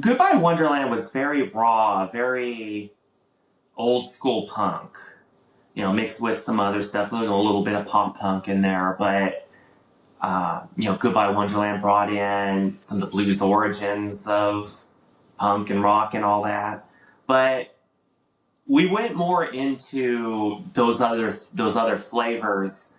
Goodbye Wonderland was very raw, very old school punk. Mixed with some other stuff, a little bit of pop punk in there. But Goodbye Wonderland brought in some of the blues origins of punk and rock and all that. But we went more into those other flavors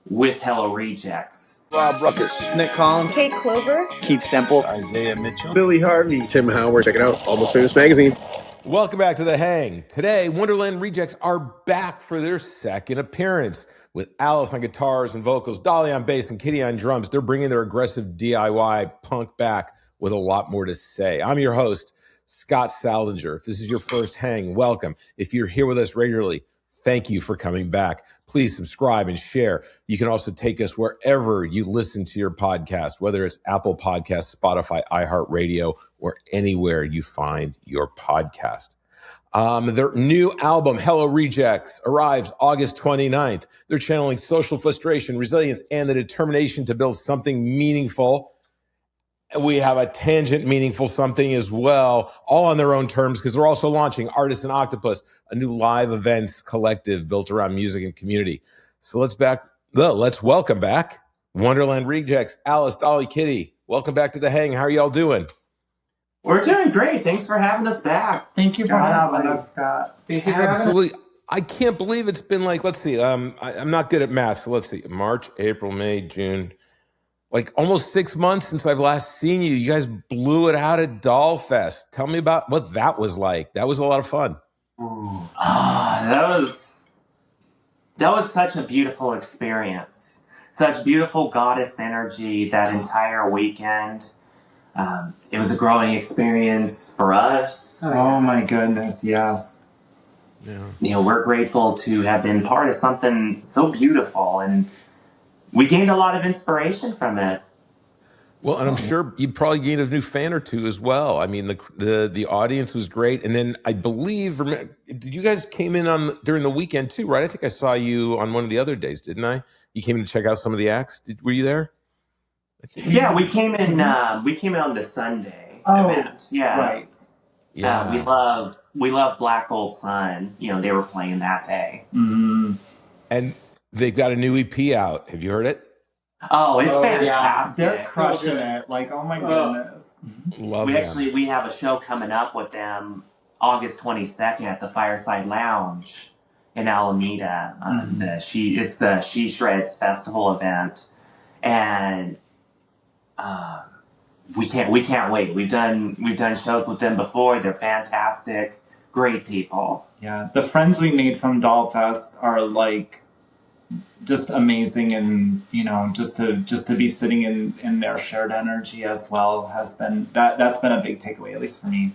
with Hello Rejects. Rob Ruckus, Nick Collins, Kate Clover, Keith Semple, Isaiah Mitchell, Billy Harvey, Tim Howard. Check it out. Almost Famous Magazine. Welcome back to The Hang. Today, Wonderland Rejects are back for their second appearance with Alice on guitars and vocals, Dolly on bass, and Kitty on drums. They're bringing their aggressive DIY punk back with a lot more to say. I'm your host, Scott Saldinger. If this is your first Hang, welcome. If you're here with us regularly, thank you for coming back. Please subscribe and share. You can also take us wherever you listen to your podcast, whether it's Apple Podcasts, Spotify, iHeartRadio, or anywhere you find your podcast. Their new album, Hello Rejects, arrives August 29th. They're channeling social frustration, resilience, and the determination to build something meaningful. And we have a tangent meaningful something as well, all on their own terms, because they're also launching Artisan, Octopus, a new live events collective built around music and community. So let's welcome back Wonderland Rejects, Alice, Dolly, Kitty. Welcome back to The Hang. How are y'all doing? We're doing great. Thanks for having us back. Thank you for having us, Scott. Thank you for having us. Absolutely. I can't believe it's been like, let's see, I'm not good at math, so let's see, March, April, May, June, like almost 6 months since I've last seen you. You guys blew it out at Doll Fest. Tell me about what that was like. That was a lot of fun. That was such a beautiful experience. Such beautiful goddess energy that entire weekend. It was a growing experience for us. Oh my goodness, yes. Yeah. We're grateful to have been part of something so beautiful, and we gained a lot of inspiration from it. Well, and I'm sure you probably gained a new fan or two as well. I mean, the audience was great, and then I believe you guys came in during the weekend too, right? I think I saw you on one of the other days, didn't I? You came in to check out some of the acts. Were you there? Yeah, we came in. We came in on the Sunday event. Yeah, right. Yeah, we love Black Gold Sun. They were playing that day. Mm-hmm. And they've got a new EP out. Have you heard it? Oh, it's fantastic. Yeah. They're crushing it. Like, oh my goodness. Love we them. have a show coming up with them August 22nd at the Fireside Lounge in Alameda. It's the She Shreds Festival event, and we can't wait. We've done shows with them before. They're fantastic, great people. Yeah, the friends we made from Doll Fest are like just amazing, and just to be sitting in their shared energy as well has been that's been a big takeaway, at least for me.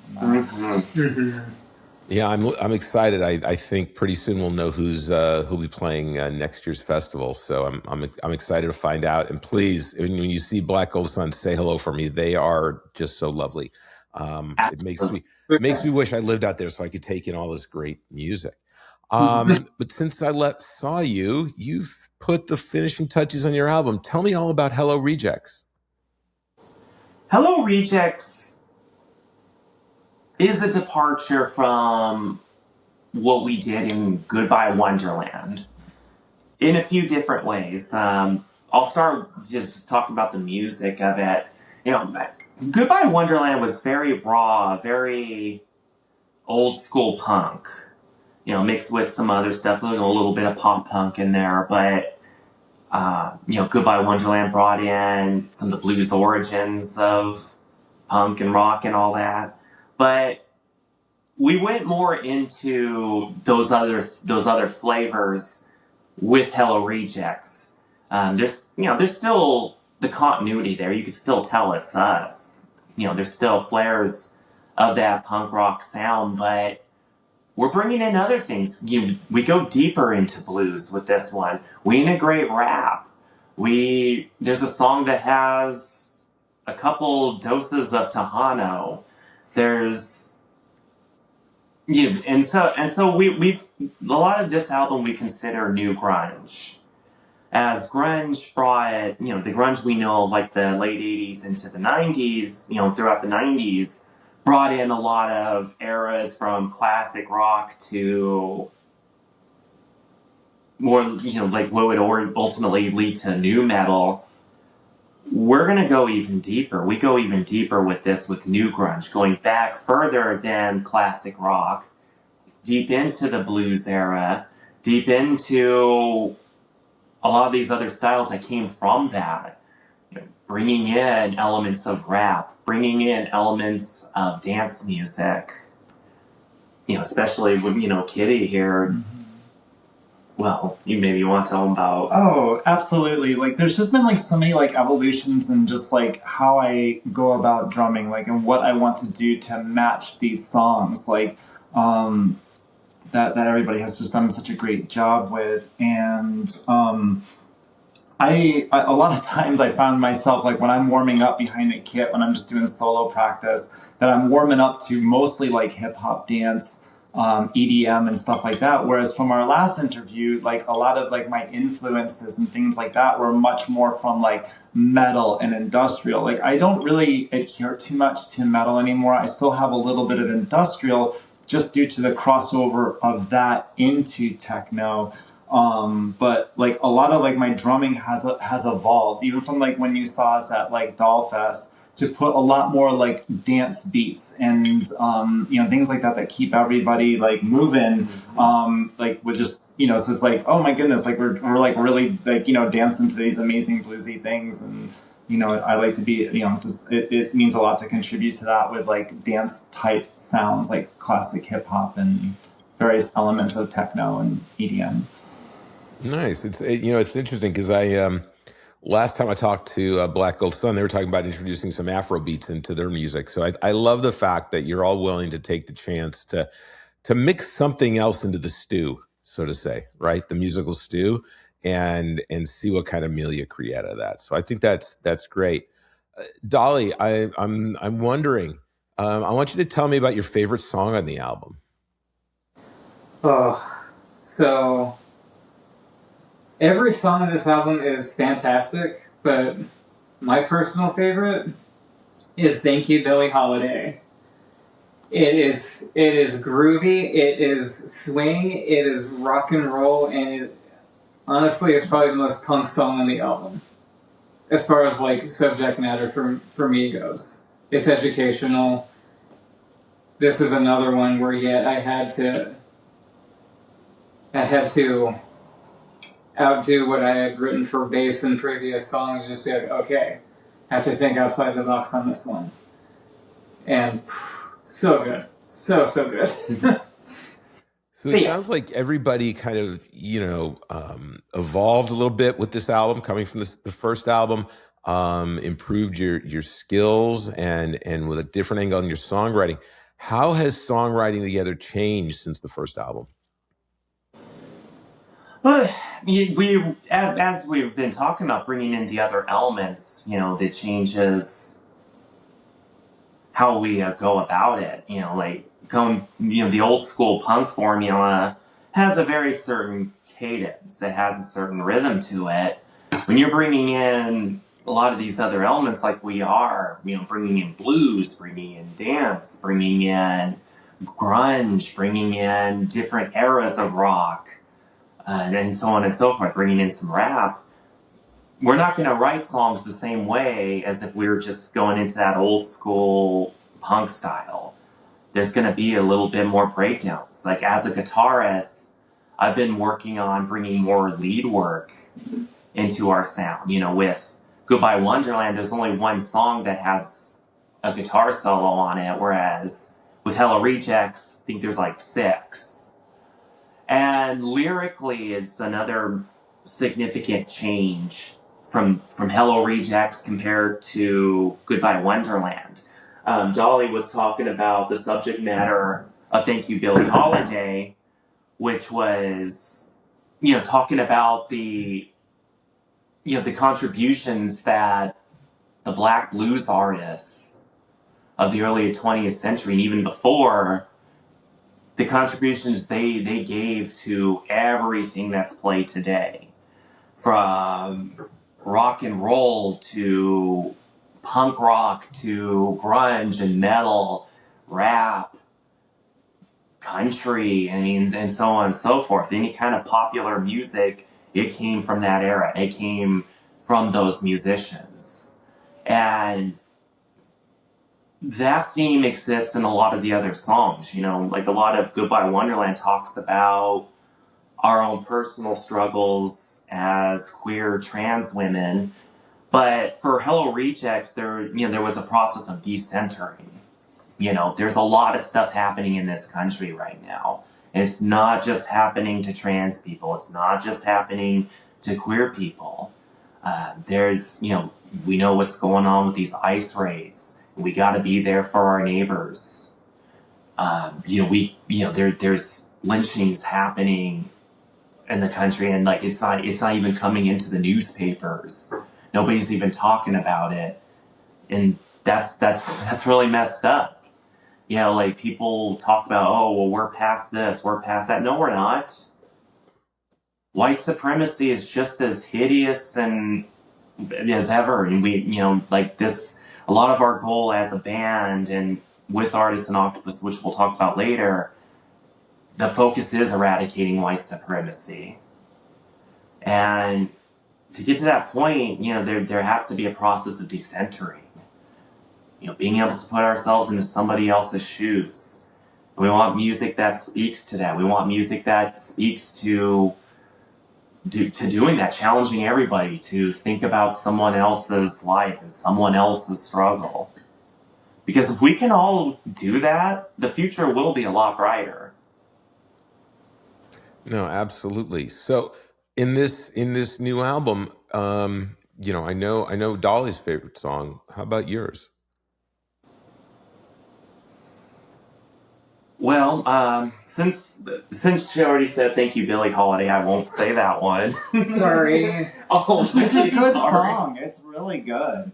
Yeah, I'm excited. I think pretty soon we'll know who'll be playing next year's festival. So I'm excited to find out. And please, when you see Black Gold Sun, say hello for me. They are just so lovely. It makes me wish I lived out there so I could take in all this great music. But since I saw you, you've put the finishing touches on your album. Tell me all about Hello Rejects. Hello Rejects is a departure from what we did in Goodbye Wonderland in a few different ways. I'll start just talking about the music of it. Goodbye Wonderland was very raw, very old school punk. Mixed with some other stuff, a little bit of pop punk in there. But Goodbye Wonderland brought in some of the blues origins of punk and rock and all that. But we went more into those other flavors with Hello Rejects. There's still the continuity there. You could still tell it's us. There's still flares of that punk rock sound, but we're bringing in other things. We go deeper into blues with this one. We integrate rap. There's a song that has a couple doses of Tejano. There's and so we've a lot of this album we consider new grunge. As grunge brought, the grunge we know of like the late 80s into the 90s, throughout the 90s, brought in a lot of eras from classic rock to more, like what would ultimately lead to new metal. We're going to go even deeper. We go even deeper with this, with new grunge, going back further than classic rock, deep into the blues era, deep into a lot of these other styles that came from that, bringing in elements of rap, bringing in elements of dance music, especially with, Kitty here. Mm-hmm. Well, you want to tell them about... Oh, absolutely. Like, there's just been, like, so many, like, evolutions in just, like, how I go about drumming, like, and what I want to do to match these songs, like, that everybody has just done such a great job with. And, I a lot of times I found myself, like, when I'm warming up behind a kit, when I'm just doing solo practice, that I'm warming up to mostly, like, hip-hop dance, EDM and stuff like that. Whereas from our last interview, like a lot of like my influences and things like that were much more from like metal and industrial. Like I don't really adhere too much to metal anymore. I still have a little bit of industrial just due to the crossover of that into techno. But like a lot of like my drumming has evolved, even from like when you saw us at like Dollfest, to put a lot more like dance beats and things like that keep everybody like moving, like with just so it's like, oh my goodness, like we're like really like dancing to these amazing bluesy things. And I like to be just it means a lot to contribute to that with like dance type sounds like classic hip hop and various elements of techno and EDM. Nice. It's interesting because I last time I talked to Black Gold Sun, they were talking about introducing some Afro beats into their music. So I love the fact that you're all willing to take the chance to mix something else into the stew, so to say, right? The musical stew, and see what kind of meal you create out of that. So I think that's great. Dolly, I'm wondering, I want you to tell me about your favorite song on the album. Oh, so every song on this album is fantastic, but my personal favorite is Thank You, Billie Holiday. It is groovy, it is swing, it is rock and roll, and it honestly is probably the most punk song on the album. As far as like subject matter for me goes. It's educational. This is another one where I had to outdo what I had written for bass in previous songs, just be like, okay, I have to think outside the box on this one. And so good. So good. So it sounds like everybody kind of, evolved a little bit with this album, coming from the first album, improved your skills and with a different angle on your songwriting. How has songwriting together changed since the first album? We, as we've been talking about, bringing in the other elements, that changes how we go about it. Like going, the old school punk formula has a very certain cadence. It has a certain rhythm to it. When you're bringing in a lot of these other elements, like we are, bringing in blues, bringing in dance, bringing in grunge, bringing in different eras of rock, and so on and so forth, bringing in some rap, we're not going to write songs the same way as if we were just going into that old school punk style. There's going to be a little bit more breakdowns. Like as a guitarist, I've been working on bringing more lead work into our sound. With Goodbye Wonderland, there's only one song that has a guitar solo on it, whereas with Hello Rejects, I think there's like 6. And lyrically is another significant change from Hello Rejects compared to Goodbye Wonderland. Dolly was talking about the subject matter of Thank You, Billie Holiday, which was, talking about the contributions that the Black blues artists of the early 20th century and even before, the contributions they gave to everything that's played today, from rock and roll to punk rock to grunge and metal, rap, country, I mean, and so on and so forth. Any kind of popular music, it came from that era. It came from those musicians. And that theme exists in a lot of the other songs, you know, like a lot of Goodbye Wonderland talks about our own personal struggles as queer trans women. But for Hello Rejects, there was a process of decentering. You know, there's a lot of stuff happening in this country right now. And it's not just happening to trans people. It's not just happening to queer people. We know what's going on with these ICE raids. We got to be there for our neighbors. There's lynchings happening in the country, and like it's not even coming into the newspapers. Nobody's even talking about it, and that's really messed up. You know, like people talk about, oh, well, we're past this, we're past that. No, we're not. White supremacy is just as hideous and as ever, and a lot of our goal as a band and with Artisan Octopus, which we'll talk about later, the focus is eradicating white supremacy. And to get to that point, you know, there has to be a process of decentering. You know, being able to put ourselves into somebody else's shoes. We want music that speaks to that. We want music that speaks to doing that, challenging everybody to think about someone else's life and someone else's struggle. Because if we can all do that, the future will be a lot brighter. No, absolutely. So in this new album, I know Dolly's favorite song. How about yours? Well, since she already said "Thank You, Billie Holiday," I won't say that one. Sorry. Oh, It's a good sorry. song. It's really good.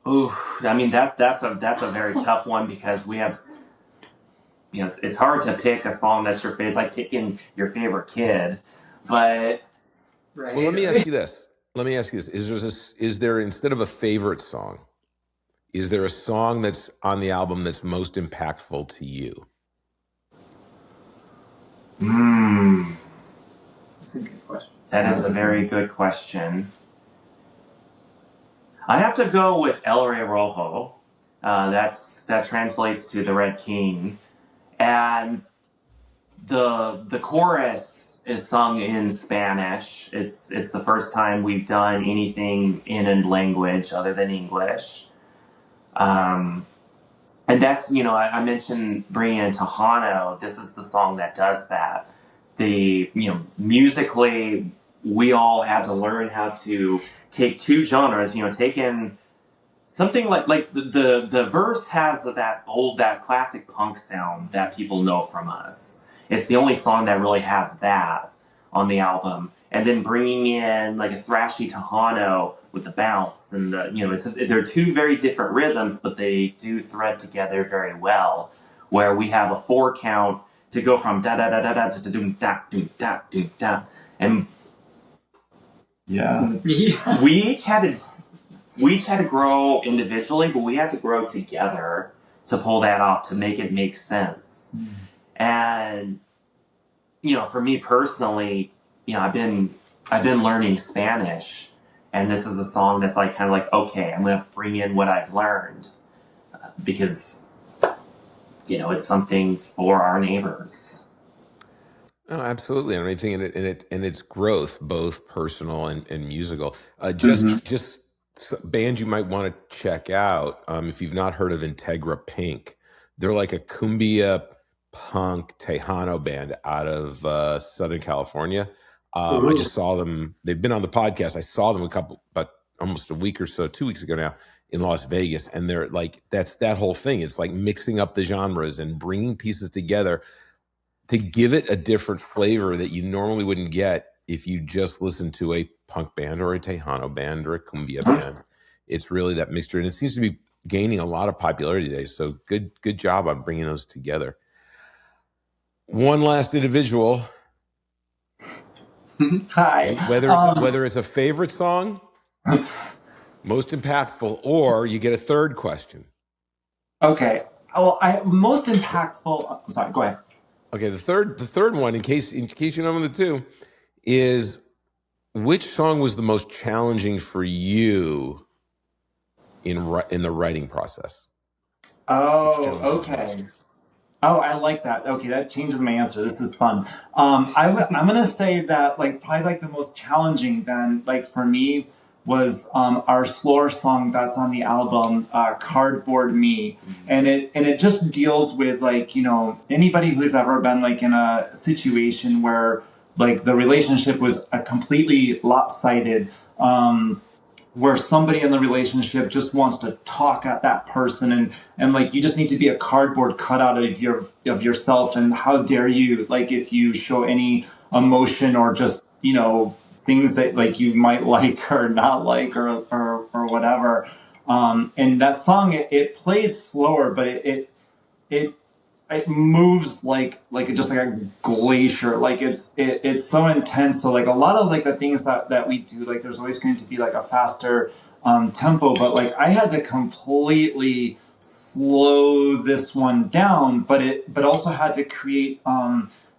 Ooh, I mean that's a very tough one because we have, you know, it's hard to pick a song that's your favorite. It's like picking your favorite kid, but Right. Well, let me ask you this. Is there instead of a favorite song, is there a song that's on the album that's most impactful to you? That's a good question. That is a very good question. I have to go with El Rey Rojo. That translates to the Red King, and the chorus is sung in Spanish. It's the first time we've done anything in a language other than English. And that's, you know, I mentioned bringing in Tejano. This is the song that does that. Musically, we all had to learn how to take two genres, you know, take in something like the verse has that classic punk sound that people know from us. It's the only song that really has that on the album. And then bringing in like a thrashy Tejano with the bounce and they're two very different rhythms, but they do thread together very well. Where we have a 4 count to go from da da da da da to doom da doom da doom da, and Yeah. we each had to grow individually, but we had to grow together to pull that off, to make it make sense. And you know, for me personally, you know, I've been learning Spanish, and this is a song that's like kind of like, okay, I'm going to bring in what I've learned because, you know, it's something for our neighbors. Oh, absolutely. And I think in its growth, both personal and musical. Just band you might want to check out if you've not heard of Integra Pink. They're like a cumbia punk Tejano band out of Southern California. I just saw them. They've been on the podcast. I saw them about almost a week or so, 2 weeks ago now in Las Vegas. And they're like, that's that whole thing. It's like mixing up the genres and bringing pieces together to give it a different flavor that you normally wouldn't get if you just listen to a punk band or a Tejano band or a cumbia band. It's really that mixture. And it seems to be gaining a lot of popularity today. So good job on bringing those together. One last individual. Hi. Whether it's a favorite song, most impactful, or you get a third question. Okay. Well, most impactful. I'm sorry. Go ahead. Okay, the third one, in case you know the two, is which song was the most challenging for you in the writing process? Oh, okay. Oh, I like that. Okay, that changes my answer. This is fun. I'm gonna say that like probably like the most challenging then like for me was our slower song that's on the album, "Cardboard Me," and it just deals with like anybody who's ever been like in a situation where like the relationship was completely lopsided. Where somebody in the relationship just wants to talk at that person and like you just need to be a cardboard cutout of yourself, and how dare you like if you show any emotion or just things that like you might like or not like or whatever. And that song it plays slower, but it it moves like just like a glacier. Like it's so intense. So like a lot of like the things that we do, like there's always going to be like a faster tempo, but like I had to completely slow this one down, but also had to create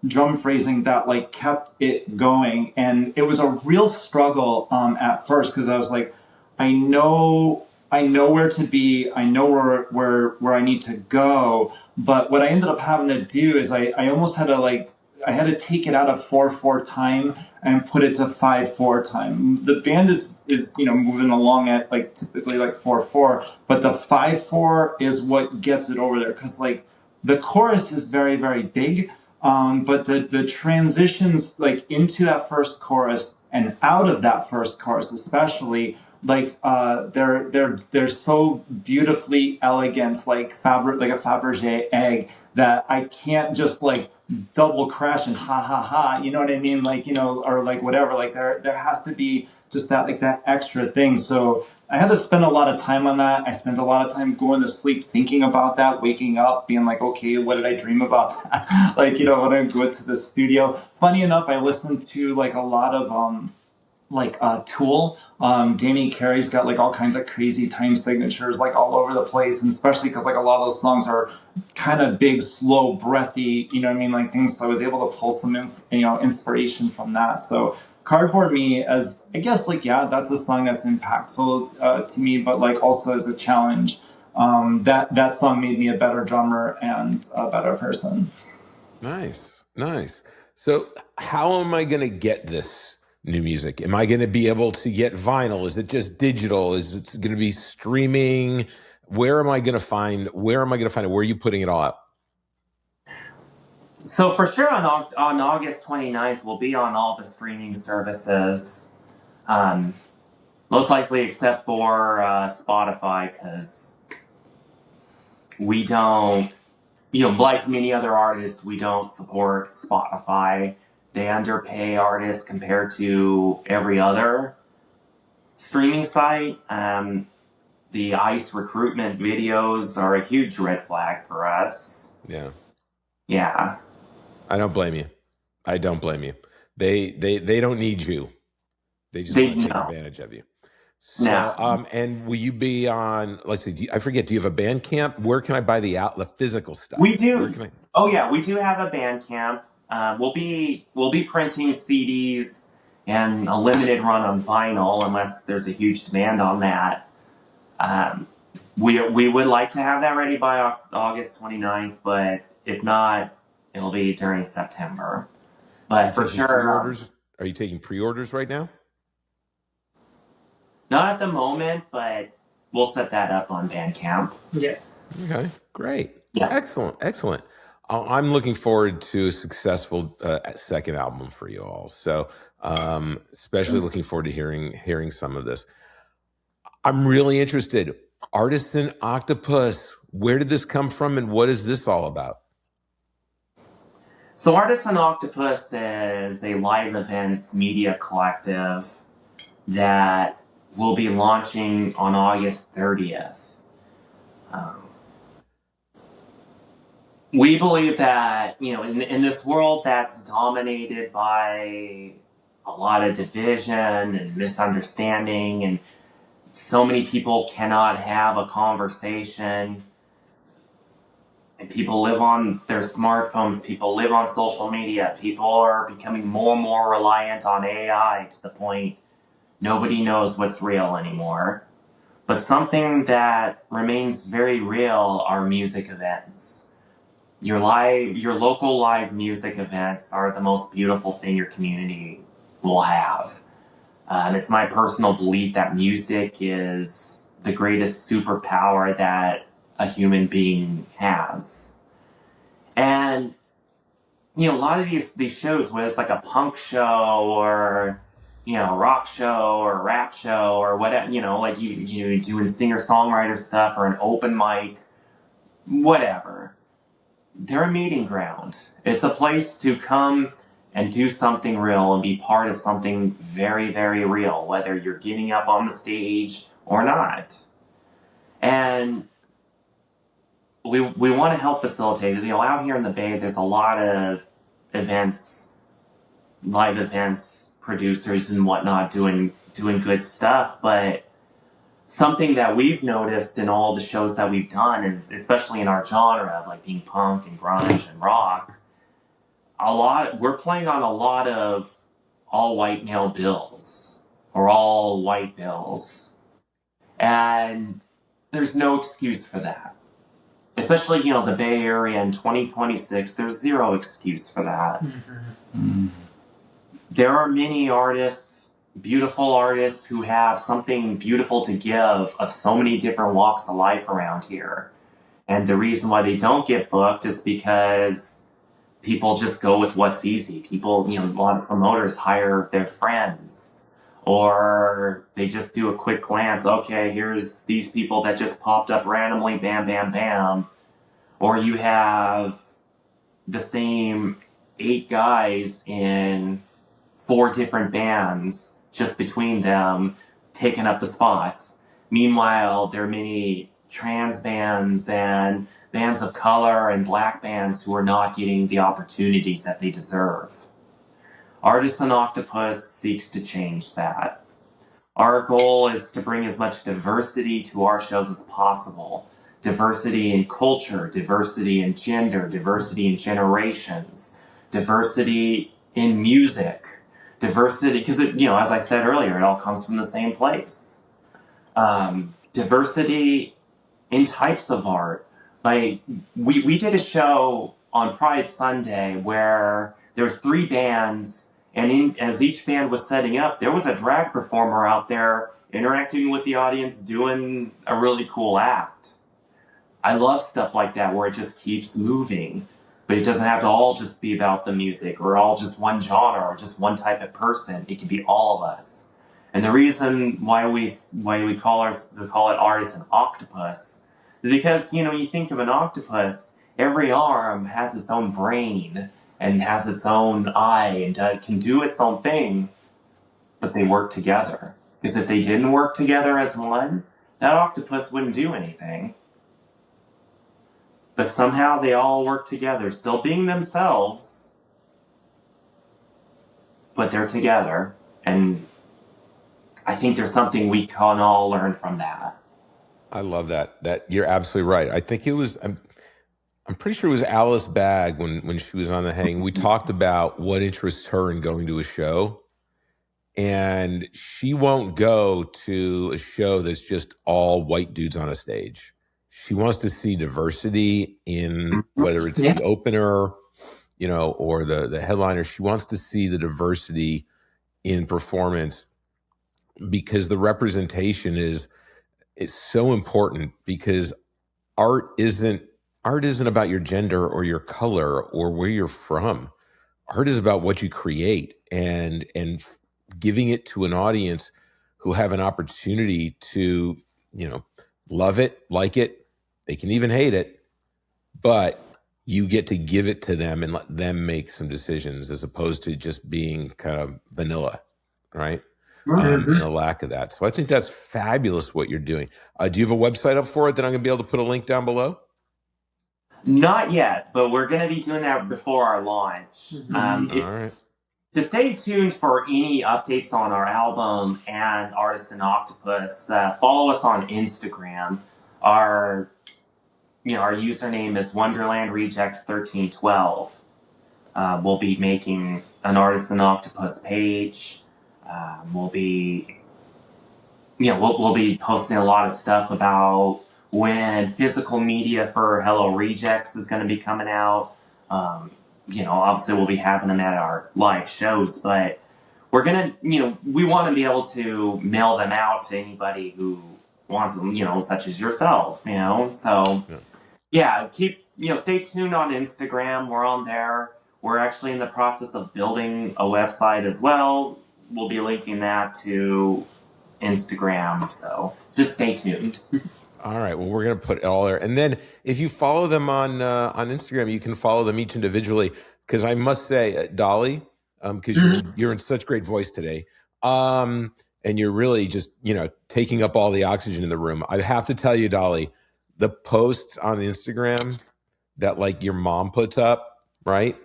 drum phrasing that like kept it going. And it was a real struggle at first, because I was like, I know where to be. I know where I need to go. But what I ended up having to do is I almost had to I had to take it out of 4/4 time and put it to 5/4 time. The band is moving along at like typically like 4/4, but the 5/4 is what gets it over there, because like the chorus is very very big, but the transitions like into that first chorus and out of that first chorus especially, like they're so beautifully elegant, like a Fabergé egg, that I can't just like double crash and ha ha ha, you know what I mean? Like, or like whatever, like there has to be just that like that extra thing. So I had to spend a lot of time on that. I spent a lot of time going to sleep thinking about that, waking up being like, okay, what did I dream about that? Like, when I go to the studio. Funny enough, I listened to like a lot of Tool. Danny Carey's got like all kinds of crazy time signatures like all over the place, and especially because like a lot of those songs are kind of big, slow, breathy, you know what I mean, like things. So I was able to pull some inspiration from that. So Cardboard Me, as I guess like that's a song that's impactful to me, but like also as a challenge. That song made me a better drummer and a better person. Nice. So how am I going to get this new music? Am I going to be able to get vinyl? Is it just digital? Is it going to be streaming? Where am I going to find it? Where are you putting it all out? So for sure on August 29th, we'll be on all the streaming services. Most likely except for Spotify, because we don't, like many other artists, we don't support Spotify. They underpay artists compared to every other streaming site. The ICE recruitment videos are a huge red flag for us. Yeah. I don't blame you. They don't need you. They just want to take advantage of you. So, and will you be on? Let's see. I forget. Do you have a Bandcamp? Where can I buy the physical stuff? We do. Oh yeah, we do have a Bandcamp. We'll be printing CDs and a limited run on vinyl, unless there's a huge demand on that. We would like to have that ready by August 29th, but if not, it'll be during September. But for sure, pre-orders. Are you taking pre-orders right now? Not at the moment, but we'll set that up on Bandcamp. Yes. Okay, great. Yes. Excellent. I'm looking forward to a successful second album for you all. So, especially looking forward to hearing some of this. I'm really interested. Artisan, Octopus, where did this come from, and what is this all about? So Artisan Octopus is a live events media collective that will be launching on August 30th. We believe that, in this world that's dominated by a lot of division and misunderstanding, and so many people cannot have a conversation, And people live on their smartphones, people live on social media, people are becoming more and more reliant on AI to the point nobody knows what's real anymore. But something that remains very real are music events. Your local live music events are the most beautiful thing your community will have. It's my personal belief that music is the greatest superpower that a human being has. And, a lot of these shows, whether it's like a punk show or, a rock show or a rap show or whatever, like you doing singer-songwriter stuff or an open mic, whatever. They're a meeting ground. It's a place to come and do something real and be part of something very, very real, whether you're getting up on the stage or not. And we want to help facilitate it. Out here in the Bay, there's a lot of events, live events, producers and whatnot doing good stuff, but something that we've noticed in all the shows that we've done is, especially in our genre of like being punk and grunge and rock, we're playing on a lot of all white male bills or all white bills. And there's no excuse for that. Especially, the Bay Area in 2026, there's zero excuse for that. Mm-hmm. There are many artists, beautiful artists, who have something beautiful to give of so many different walks of life around here. And the reason why they don't get booked is because people just go with what's easy. People, a lot of promoters hire their friends, or they just do a quick glance. Okay, here's these people that just popped up randomly, bam, bam, bam. Or you have the same 8 guys in 4 different bands, just between them, taking up the spots. Meanwhile, there are many trans bands and bands of color and black bands who are not getting the opportunities that they deserve. Artisan Octopus seeks to change that. Our goal is to bring as much diversity to our shows as possible. Diversity in culture, diversity in gender, diversity in generations, diversity in music, diversity, because as I said earlier, it all comes from the same place. Diversity in types of art. Like, we did a show on Pride Sunday where there's 3 bands, and as each band was setting up, there was a drag performer out there interacting with the audience, doing a really cool act. I love stuff like that where it just keeps moving, but it doesn't have to all just be about the music or all just one genre or just one type of person. It can be all of us. And the reason why we call it Artisan Octopus is because, you think of an octopus, every arm has its own brain and has its own eye and can do its own thing, but they work together. Because if they didn't work together as one, that octopus wouldn't do anything. But somehow they all work together, still being themselves, but they're together. And I think there's something we can all learn from that. I love that. That you're absolutely right. I think it was, I'm pretty sure it was Alice Bagg when she was on the hang. We talked about what interests her in going to a show. And she won't go to a show that's just all white dudes on a stage. She wants to see diversity in whether it's the opener, or the headliner. She wants to see the diversity in performance because the representation is so important, because art isn't about your gender or your color or where you're from. Art is about what you create and giving it to an audience who have an opportunity to, love it, like it. They can even hate it, but you get to give it to them and let them make some decisions as opposed to just being kind of vanilla, right? And a lack of that. So I think that's fabulous what you're doing. Do you have a website up for it that I'm going to be able to put a link down below? Not yet, but we're going to be doing that before our launch. All right. To stay tuned for any updates on our album and Artisan Octopus, follow us on Instagram. our username is Wonderland Rejects 1312. We'll be making an Artisan Octopus page. We'll be we'll be posting a lot of stuff about when physical media for Hello Rejects is going to be coming out. Obviously we'll be having them at our live shows, but we're going to, we want to be able to mail them out to anybody who wants them, such as yourself, so stay tuned on Instagram. We're on there. We're actually in the process of building a website as well. We'll be linking that to Instagram, so just stay tuned. All right. Well, we're going to put it all there. And then if you follow them on Instagram, you can follow them each individually. Because I must say, Dolly, because you're in such great voice today, and you're really just, taking up all the oxygen in the room. I have to tell you, Dolly, the posts on Instagram that like your mom puts up, right?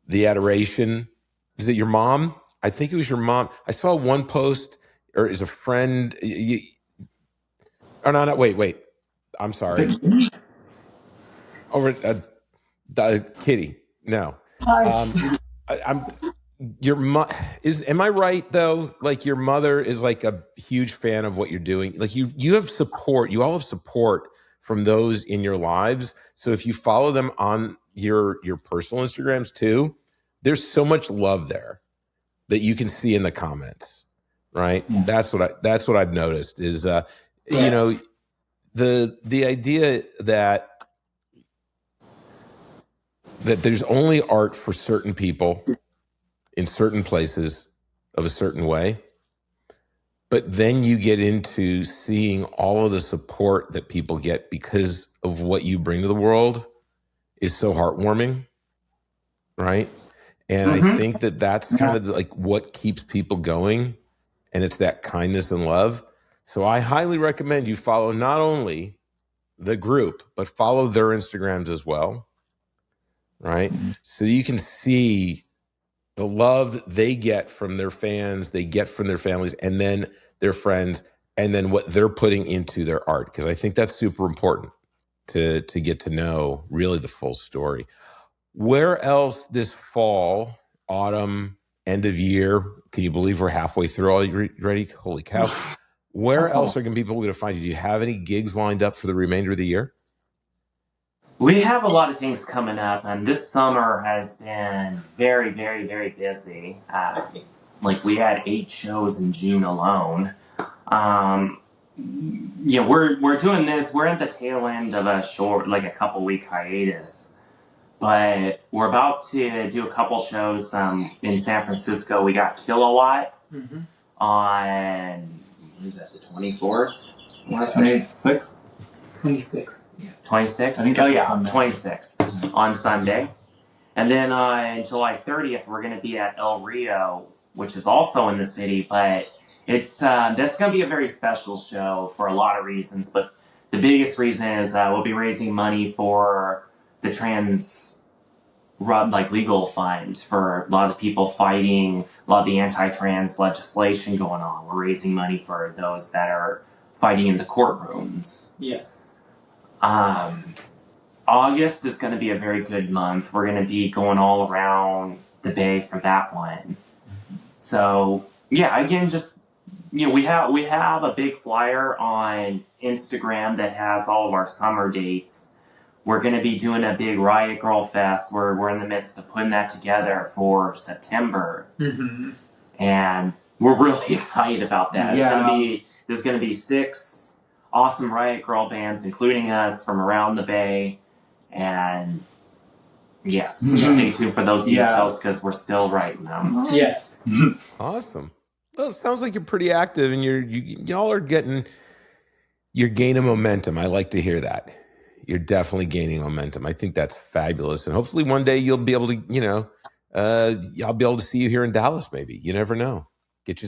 The adoration. Is it your mom? I think it was your mom. I saw one post, or is a friend. No, wait. I'm sorry. Over Kitty. No. I'm your am I right though? Like your mother is like a huge fan of what you're doing. Like you have support. You all have support from those in your lives. So if you follow them on your personal Instagrams too, there's so much love there that you can see in the comments. Right? Yeah. That's what I've noticed is the idea that there's only art for certain people in certain places of a certain way, but then you get into seeing all of the support that people get because of what you bring to the world is so heartwarming, right? And I think that's kind of like what keeps people going, and it's that kindness and love. So I highly recommend you follow not only the group, but follow their Instagrams as well, right? So you can see the love that they get from their fans, they get from their families, and then their friends, and then what they're putting into their art. Because I think that's super important to get to know really the full story. Where else this fall, autumn, end of year, can you believe we're halfway through already? Holy cow. Where else are people going to find you? Do you have any gigs lined up for the remainder of the year? We have a lot of things coming up, and this summer has been very, very, very busy. We had 8 shows in June alone. We're doing this. We're at the tail end of a short, a couple week hiatus, but we're about to do a couple shows in San Francisco. We got Kilowatt on, what is that, the 24th? 26th? 26th. Yeah. 26th? I think 26th on Sunday. And then on July 30th, we're going to be at El Rio, which is also in the city, but it's that's going to be a very special show for a lot of reasons. But the biggest reason is we'll be raising money for the trans legal fund for a lot of the people fighting a lot of the anti-trans legislation going on. We're raising money for those that are fighting in the courtrooms. Yes. August is going to be a very good month. We're going to be going all around the Bay for that one. So again, just we have a big flyer on Instagram that has all of our summer dates. We're going to be doing a big Riot Girl Fest. We're in the midst of putting that together for September, and we're really excited about that. There's going to be 6 awesome Riot Girl bands, including us, from around the Bay. And yes, stay tuned for those details because we're still writing them. Yes. Awesome. Well, it sounds like you're pretty active, and y'all are you're gaining momentum. I like to hear that. You're definitely gaining momentum. I think that's fabulous, and hopefully one day you'll be able to, I'll be able to see you here in Dallas. Maybe you never know. Get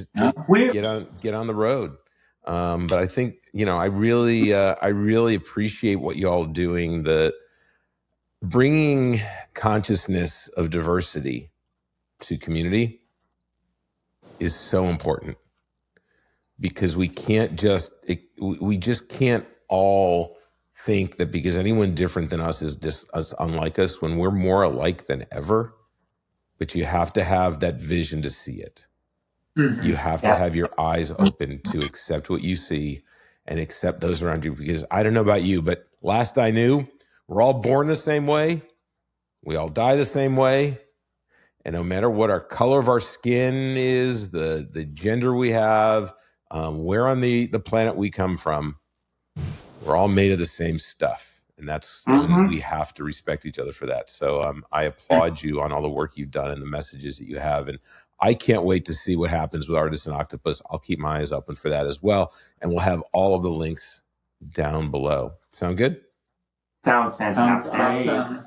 on the road. But I think I really appreciate what y'all doing. The bringing consciousness of diversity to community is so important because we just can't all think that because anyone different than us is just us unlike us, when we're more alike than ever. But you have to have that vision to see it. You have to have your eyes open to accept what you see and accept those around you. Because I don't know about you, but last I knew, we're all born the same way. We all die the same way. And no matter what our color of our skin is, the gender we have, where on the planet we come from, we're all made of the same stuff. And we have to respect each other for that. So I applaud you on all the work you've done and the messages that you have. And I can't wait to see what happens with Artisan Octopus. I'll keep my eyes open for that as well. And we'll have all of the links down below. Sound good? Sounds fantastic. Sounds awesome.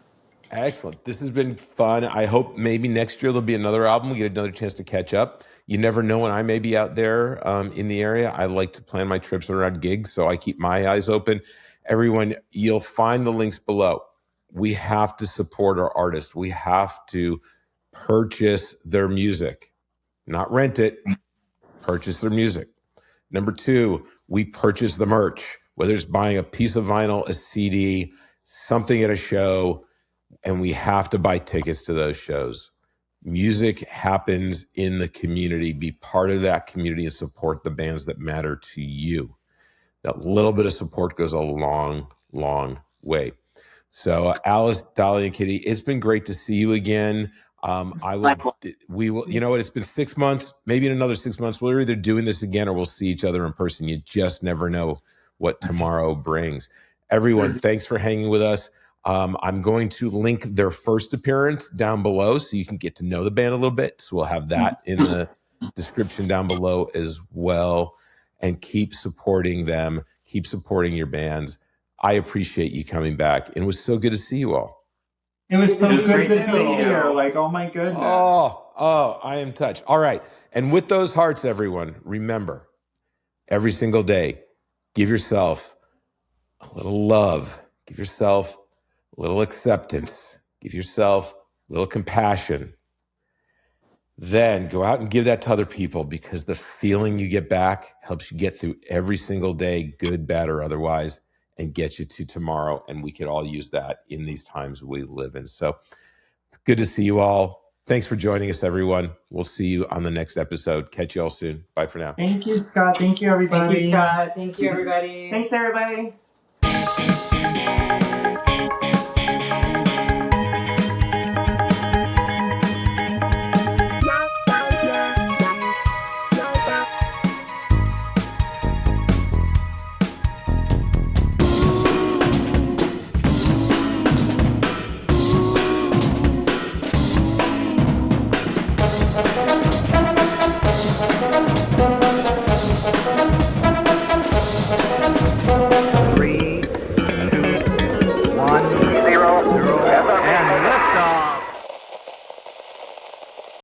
Excellent. This has been fun. I hope maybe next year there'll be another album. We get another chance to catch up. You never know when I may be out there in the area. I like to plan my trips around gigs, so I keep my eyes open. Everyone, you'll find the links below. We have to support our artists. We have to purchase their music, not rent it, purchase their music. Number 2, we purchase the merch, whether it's buying a piece of vinyl, a CD, something at a show, and we have to buy tickets to those shows. Music happens in the community. Be part of that community and support the bands that matter to you. That little bit of support goes a long, long way. So Alice, Dolly, and Kitty, it's been great to see you again. We will, you know what, it's been 6 months, maybe in another 6 months, we're either doing this again or we'll see each other in person. You just never know what tomorrow brings. Everyone, thanks for hanging with us. I'm going to link their first appearance down below so you can get to know the band a little bit. So we'll have that in the description down below as well. And keep supporting them. Keep supporting your bands. I appreciate you coming back. And it was so good to see you all. It was so good to see see you. you. Like, oh my goodness. Oh, I am touched. All right. And with those hearts, everyone, remember, every single day, give yourself a little love. Give yourself a little acceptance. Give yourself a little compassion. Then go out and give that to other people, because the feeling you get back helps you get through every single day, good, bad, or otherwise, and get you to tomorrow. And we could all use that in these times we live in. So good to see you all. Thanks for joining us, everyone. We'll see you on the next episode. Catch you all soon. Bye for now. Thank you, Scott. Thank you, everybody. Thank you, Scott. Thank you, everybody. Thanks, everybody.